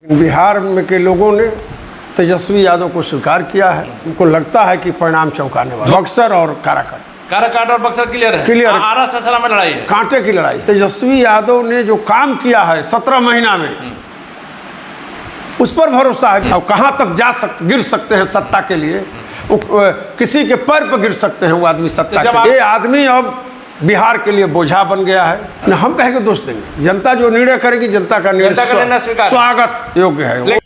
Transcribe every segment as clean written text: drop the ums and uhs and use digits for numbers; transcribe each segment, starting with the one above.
बिहार में के लोगों ने तेजस्वी यादव को स्वीकार किया है। उनको लगता है कि परिणाम चौंकाने वाला। बक्सर और काराकाट और बक्सर क्लियर है। क्लियर। आरा ससरा में लड़ाई है, कांटे की लड़ाई। तेजस्वी यादव ने जो काम किया है 17 महीना में, उस पर भरोसा है। अब कहाँ तक गिर सकते हैं सत्ता के लिए, किसी के पैर पर गिर सकते हैं वो आदमी सत्ता के। ये आदमी अब बिहार के लिए बोझा बन गया है। हम कहेंगे दोष देंगे, जनता जो निर्णय करेगी, जनता का निर्णय स्वागत योग्य है।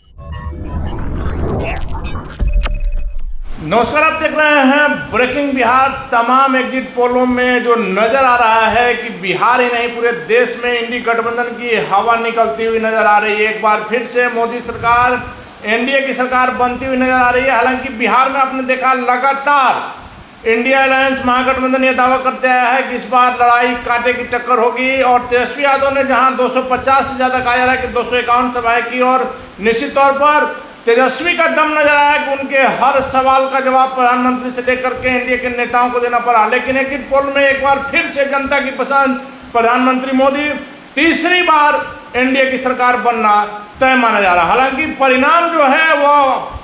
नमस्कार, आप देख रहे हैं ब्रेकिंग बिहार। तमाम एग्जिट पोलों में जो नजर आ रहा है कि बिहार ही नहीं पूरे देश में इंडी गठबंधन की हवा निकलती हुई नजर आ रही है। एक बार फिर से मोदी सरकार, एनडीए की सरकार बनती हुई नजर आ रही है। हालांकि बिहार में आपने देखा लगातार इंडिया अलायंस महागठबंधन ये दावा करते आया है कि इस बार लड़ाई कांटे की टक्कर होगी। और तेजस्वी यादव ने जहां 250 से ज़्यादा कहा जा रहा है कि 251 सभाएं की, और निश्चित तौर पर तेजस्वी का दम नजर आया कि उनके हर सवाल का जवाब प्रधानमंत्री से लेकर के एनडीए के नेताओं को देना पड़ा। लेकिन एग्जिट पोल में एक बार फिर से जनता की पसंद प्रधानमंत्री मोदी, तीसरी बार एनडीए की सरकार बनना तय माना जा रहा है। हालांकि परिणाम जो है वो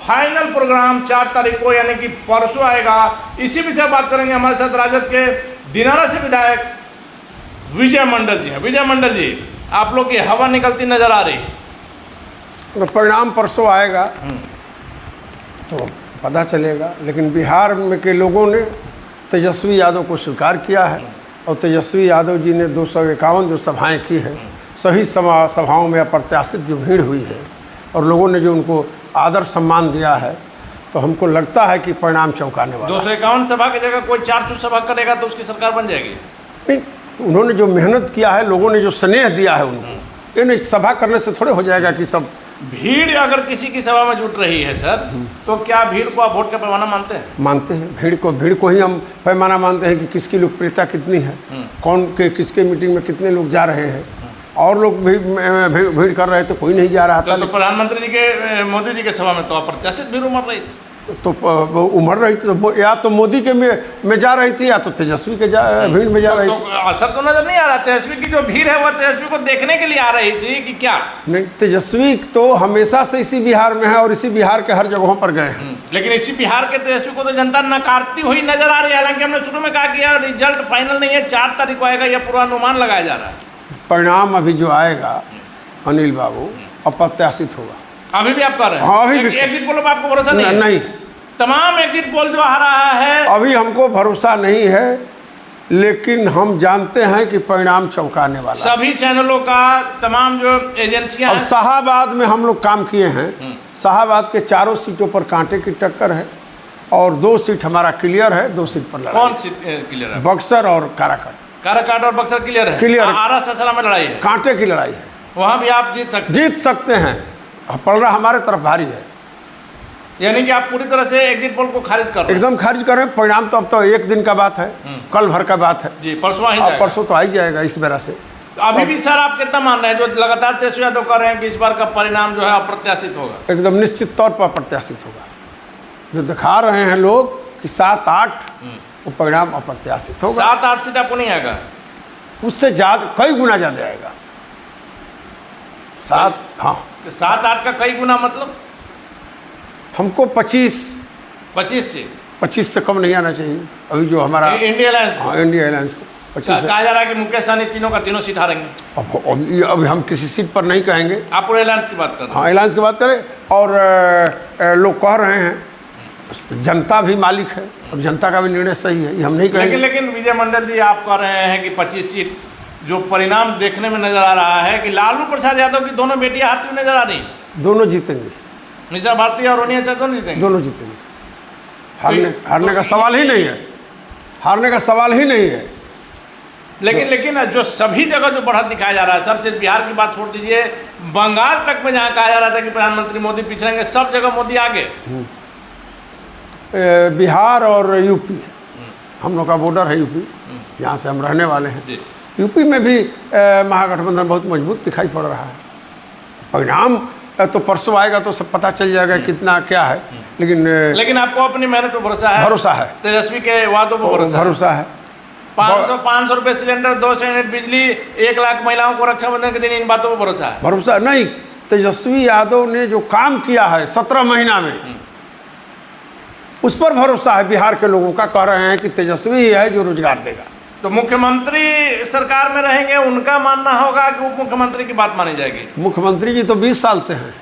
फाइनल प्रोग्राम 4 तारीख को यानी कि परसों आएगा। इसी विषय बात करेंगे। हमारे साथ राजद के दिनारा से विधायक विजय मंडल जी हैं। विजय मंडल जी, आप लोग की हवा निकलती नजर आ रही है, तो परिणाम परसों आएगा तो पता चलेगा। लेकिन बिहार में के लोगों ने तेजस्वी यादव को स्वीकार किया है, और तेजस्वी यादव जी ने 251 जो सभाएं की हैं, सभी सभाओं में अप्रत्याशित जो भीड़ हुई है और लोगों ने जो उनको आदर सम्मान दिया है, तो हमको लगता है कि परिणाम चौंकाने वाला। 251 सभा की जगह कोई 400 सभा करेगा तो उसकी सरकार बन जाएगी। नहीं, उन्होंने जो मेहनत किया है, लोगों ने जो स्नेह दिया है उनको, ये नहीं सभा करने से थोड़े हो जाएगा कि सब। भीड़ अगर किसी की सभा में जुट रही है सर, तो क्या भीड़ को आप वोट का पैमाना मानते हैं? मानते हैं। भीड़ को ही हम पैमाना मानते हैं कि किसकी लोकप्रियता कितनी है, कौन के किसके मीटिंग में कितने लोग जा रहे हैं। और लोग भी भीड़ कर रहे थे, कोई नहीं जा रहा था। तो प्रधानमंत्री जी के, मोदी जी के सभा में तो अप्रत्याशित भीड़ उमड़ रही थी। तो उमड़ रही थी, तो या तो मोदी के में जा रही थी, या तो तेजस्वी के भीड़ में जा रही थी। तो असर तो नजर नहीं आ रहा। तेजस्वी की जो भीड़ है वो तेजस्वी को देखने के लिए आ रही थी कि क्या? नहीं, तेजस्वी तो हमेशा से इसी बिहार में है और इसी बिहार के हर जगहों पर गए हैं। लेकिन इसी बिहार के तेजस्वी को तो जनता नकारती हुई नजर आ रही है। हालांकि हमने शुरू में कहा कि यार रिजल्ट फाइनल नहीं है, 4 तारीख को आएगा, यह पूर्वानुमान लगाया जा रहा है। परिणाम अभी जो आएगा अनिल बाबू अप्रत्याशित होगा। अभी भी आप कर रहे हैं? हाँ, अभी भी। एग्जिट पोल पर आपको भरोसा नहीं? नहीं, तमाम एग्जिट पोल जो आ रहा है, अभी हमको भरोसा नहीं है। लेकिन हम जानते हैं कि परिणाम चौंकाने वाला। सभी चैनलों का, तमाम जो एजेंसियां। अब शाहाबाद में हम लोग काम किए हैं। शाहाबाद के 4 सीटों पर कांटे की टक्कर है, और 2 सीट हमारा क्लियर है। 2 सीट पर लड़ाई। कौन सीट क्लियर है? बक्सर और काराकाट और बक्सर क्लियर है। क्लियर। आरा ससरा में लड़ाई है, कांटे की लड़ाई है। वहां भी आप जीत सकते हैं। पलड़ा हमारे तरफ भारी है। यानी कि आप पूरी तरह से एग्जिट पोल को खारिज कर रहे हैं? एकदम खारिज कर रहे हैं। परिणाम तो अब तो 1 दिन का बात है, कल भर का बात है जी। परसों तो आ ही जाएगा इस वजह से। तो अभी भी सर आप कितना मान रहे हैं, जो लगातार तेजस्वी यादव कर रहे हैं कि इस बार का परिणाम जो है अप्रत्याशित होगा? एकदम निश्चित तौर पर अप्रत्याशित होगा। जो दिखा रहे हैं लोग कि 7-8, वो परिणाम अप्रत्याशित होगा। 7-8 सीट आपको नहीं आएगा? उससे ज्यादा, कई गुना ज्यादा आएगा। 7-8 का कई गुना मतलब? हमको 25 से कम नहीं आना चाहिए। अभी जो हमारा इंडिया अलायंस, हाँ, इंडिया अलायंस को 25 कहा जा रहा है कि मुकेश सहनी तीनों सीट हारेंगे। अब हम किसी सीट पर नहीं कहेंगे। आप पूरे अलायंस की बात कर रहे हैं? हाँ, अलायंस की बात करें। और लोग कह रहे हैं, जनता भी मालिक है, और जनता का भी निर्णय सही है, ये हम नहीं कहेंगे। लेकिन विजय मंडल जी, आप कह रहे हैं कि 25 सीट जो परिणाम देखने में नजर आ रहा है कि लालू प्रसाद यादव की दोनों बेटियां हाथ में नजर आ रही हैं। दोनों जीतेंगे। मिश्रा भारती और रोनिया चाहे दोनों जीतेंगे? दोनों जीतेंगे। हारने का सवाल ही नहीं है। हारने का सवाल ही नहीं है। लेकिन जो सभी जगह जो बढ़त दिखाया जा रहा है सर, सिर्फ बिहार की बात छोड़ दीजिए, बंगाल तक में जहाँ कहा जा रहा था कि प्रधानमंत्री मोदी पिछड़ेंगे, सब जगह मोदी आगे। बिहार और यूपी, हम लोग का बॉर्डर है यूपी, जहाँ से हम रहने वाले हैं। यूपी में भी महागठबंधन बहुत मजबूत दिखाई पड़ रहा है। परिणाम तो परसों आएगा तो सब पता चल जाएगा कितना क्या है। लेकिन आपको अपनी मेहनत पे भरोसा है? तेजस्वी के वादों पर भरोसा है? 500 रुपये सिलेंडर, 200 यूनिट बिजली, 1 लाख महिलाओं को रक्षाबंधन के दिन, इन बातों पर भरोसा है? भरोसा नहीं, तेजस्वी यादव ने जो काम किया है 17 महीना में, उस पर भरोसा है बिहार के लोगों का। कह रहे हैं कि तेजस्वी ही है जो रोजगार देगा। तो मुख्यमंत्री सरकार में रहेंगे, उनका मानना होगा कि उप मुख्यमंत्री की बात मानी जाएगी। मुख्यमंत्री जी तो 20 साल से हैं,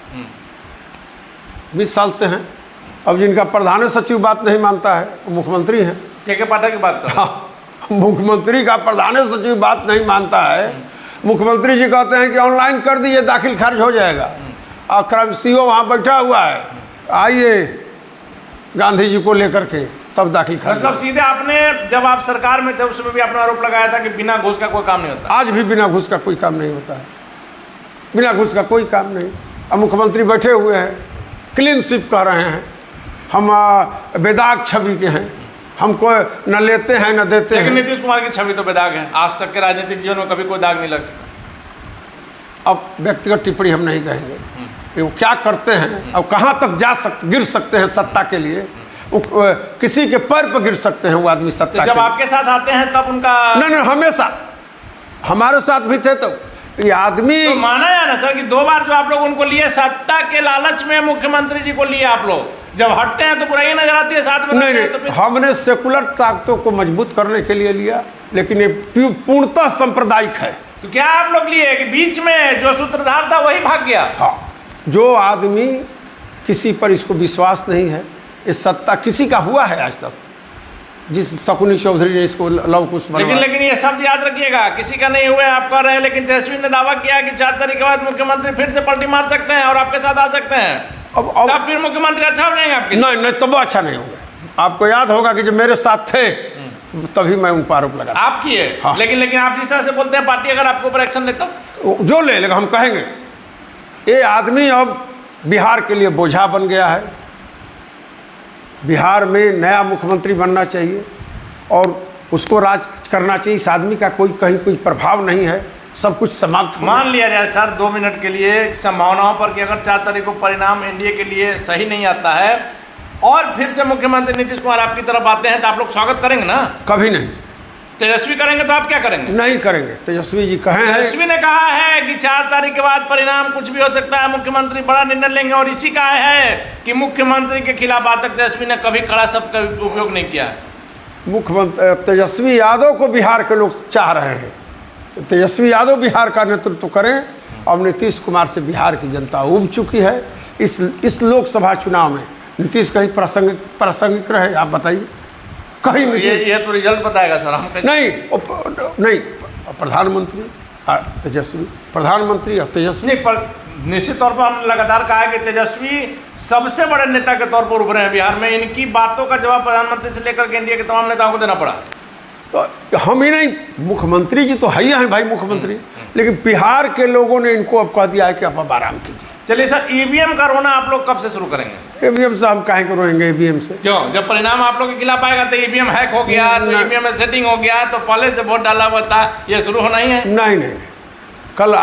20 साल से हैं। अब जिनका प्रधान सचिव बात नहीं मानता है वो मुख्यमंत्री हैं। के पाठक की बात कर। हाँ, मुख्यमंत्री का प्रधान सचिव बात नहीं मानता है। मुख्यमंत्री जी कहते हैं कि ऑनलाइन कर दीजिए, दाखिल खारिज हो जाएगा। और क्रम सीओ वहाँ बैठा हुआ है, आइए गांधी जी को लेकर के तब दाखिल खारिज। मतलब सीधे आपने, जब आप सरकार में थे उस समय भी आपने आरोप लगाया था कि बिना घूस का कोई काम नहीं होता। आज भी बिना घूस का कोई काम नहीं होता है, बिना घूस का कोई काम नहीं। अब मुख्यमंत्री बैठे हुए हैं, क्लीन स्वीप कह रहे हैं, हम बेदाग छवि के हैं, हमको न लेते हैं न देते हैं। लेकिन नीतीश कुमार की छवि तो बेदाग है, आज तक के राजनीतिक जीवन में कभी कोई दाग नहीं लग सका। अब व्यक्तिगत टिप्पणी हम नहीं कहेंगे कि वो क्या करते हैं और कहाँ तक गिर सकते हैं सत्ता के लिए। वो किसी के पैर पर गिर सकते हैं वो आदमी सत्ता। तो जब आपके साथ आते हैं तब उनका नहीं, हमेशा हमारे साथ भी थे। तो ये आदमी तो माना जाए ना सर कि 2 बार जो आप लोग उनको लिए, सत्ता के लालच में मुख्यमंत्री जी को लिए आप लोग, जब हटते हैं तो बुराई नजर आती है, साथ में नहीं, तो हमने सेकुलर ताकतों को मजबूत करने के लिए लिया, लेकिन ये पूर्णतः सांप्रदायिक है। तो क्या आप लोग लिए कि बीच में जो सूत्रधार था वही भाग गया? हाँ, जो आदमी किसी पर इसको विश्वास नहीं है, इस सत्ता किसी का हुआ है आज तक, जिस शकुनी चौधरी ने इसको लव कुश बनवाया। लेकिन ये शब्द याद रखिएगा, किसी का नहीं हुआ आप कह रहे हैं, लेकिन तेजस्वी ने दावा किया कि 4 तारीख के बाद मुख्यमंत्री फिर से पलटी मार सकते हैं और आपके साथ आ सकते हैं। अब फिर मुख्यमंत्री अच्छा हो जाएंगे आपके? नहीं, तब अच्छा नहीं होंगे। आपको याद होगा कि जब मेरे साथ थे तभी मैं उन पर आरोप लगा। आप किए? हाँ। लेकिन आप जिस तरह से बोलते हैं, पार्टी अगर आपके ऊपर एक्शन लेता, जो ले लेगा, हम कहेंगे ये आदमी अब बिहार के लिए बोझा बन गया है। बिहार में नया मुख्यमंत्री बनना चाहिए और उसको राज करना चाहिए। इस आदमी का कहीं कोई प्रभाव नहीं है, सब कुछ समाप्त। मान लिया जाए सर 2 मिनट के लिए संभावनाओं पर कि अगर 4 तारीख को परिणाम एनडीए के लिए सही नहीं आता है और फिर से मुख्यमंत्री नीतीश कुमार आपकी तरफ आते हैं, तो आप लोग स्वागत करेंगे ना? कभी नहीं। तेजस्वी करेंगे तो आप क्या करेंगे? नहीं करेंगे। तेजस्वी जी कहे हैं, तेजस्वी ने कहा है कि 4 तारीख के बाद परिणाम कुछ भी हो सकता है, मुख्यमंत्री बड़ा निर्णय लेंगे, और इसी का है कि मुख्यमंत्री के खिलाफ आज तक तेजस्वी ने कभी कड़ा शब्द का उपयोग नहीं किया है। मुख्यमंत्री तेजस्वी यादव को बिहार के लोग चाह रहे हैं, तेजस्वी यादव बिहार का नेतृत्व करें। और नीतीश कुमार से बिहार की जनता उब चुकी है। इस लोकसभा चुनाव में नीतीश कहीं प्रासंगिक रहे? आप बताइए कहीं। ये तो रिजल्ट बताएगा सर, हम नहीं, प्रधानमंत्री तेजस्वी, प्रधानमंत्री और तेजस्वी नहीं, पर निश्चित तौर पर हमने लगातार कहा है कि तेजस्वी सबसे बड़े नेता के तौर पर उभरे हैं बिहार में। इनकी बातों का जवाब प्रधानमंत्री से लेकर के एनडीए के तमाम नेताओं को देना पड़ा। तो हम ही नहीं, मुख्यमंत्री जी तो है ही हैं भाई मुख्यमंत्री, लेकिन बिहार के लोगों ने इनको अब कह दिया है कि आप आराम कीजिए। चलिए सर, ईवीएम का रोना आप लोग कब से शुरू करेंगे? ईवीएम से हम काहे को रोएंगे? ईवीएम से क्यों? जब परिणाम आप लोग के खिलाफ आएगा तो ईवीएम हैक हो गया, तो ईवीएम में सेटिंग हो गया, तो पहले से वोट डाला हुआ था, ये शुरू होना ही है? नहीं, कल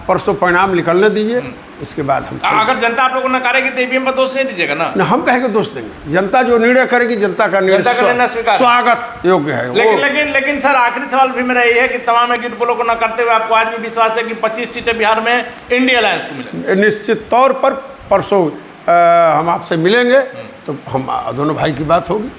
परसों परिणाम निकलने दीजिए, इसके बाद हम। अगर जनता आप लोगों को नकारेगी तो ईवीएम पर दोष नहीं दीजिएगा ना? हम कहेंगे दोष देंगे। जनता जो निर्णय करेगी, जनता का निर्णय स्वागत योग्य है। लेकिन सर, आखिरी सवाल भी मेरा ये है कि तमाम एग्जिट पोलों को न करते हुए आपको आज भी विश्वास है कि 25 सीटें बिहार में इंडिया अलायंस को मिलेंगी? निश्चित तौर पर परसों हम आपसे मिलेंगे तो हम दोनों भाई की बात होगी।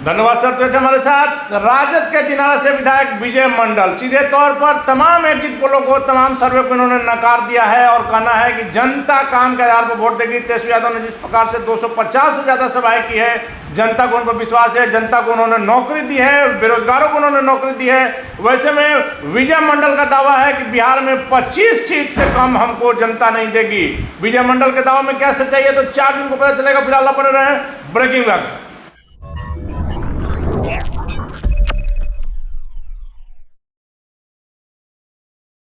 धन्यवाद सर। तो थे हमारे साथ राजद के दिनारा से विधायक विजय मंडल। सीधे तौर पर तमाम एग्जिट पोलों को, तमाम सर्वे को इन्होंने नकार दिया है और कहना है कि जनता काम के आधार पर वोट देगी। तेजस्वी यादव ने जिस प्रकार से 250 से ज़्यादा सभाएं की है, जनता को उन पर विश्वास है, जनता को उन्होंने नौकरी दी है, बेरोजगारों को उन्होंने नौकरी दी है। वैसे में विजय मंडल का दावा है कि बिहार में 25 सीट से कम हमको जनता नहीं देगी। विजय मंडल के दावा में क्या सच्चाई है तो 4 जून को पता चलेगा। फिलहाल बने रहे ब्रेकिंग वैक्स।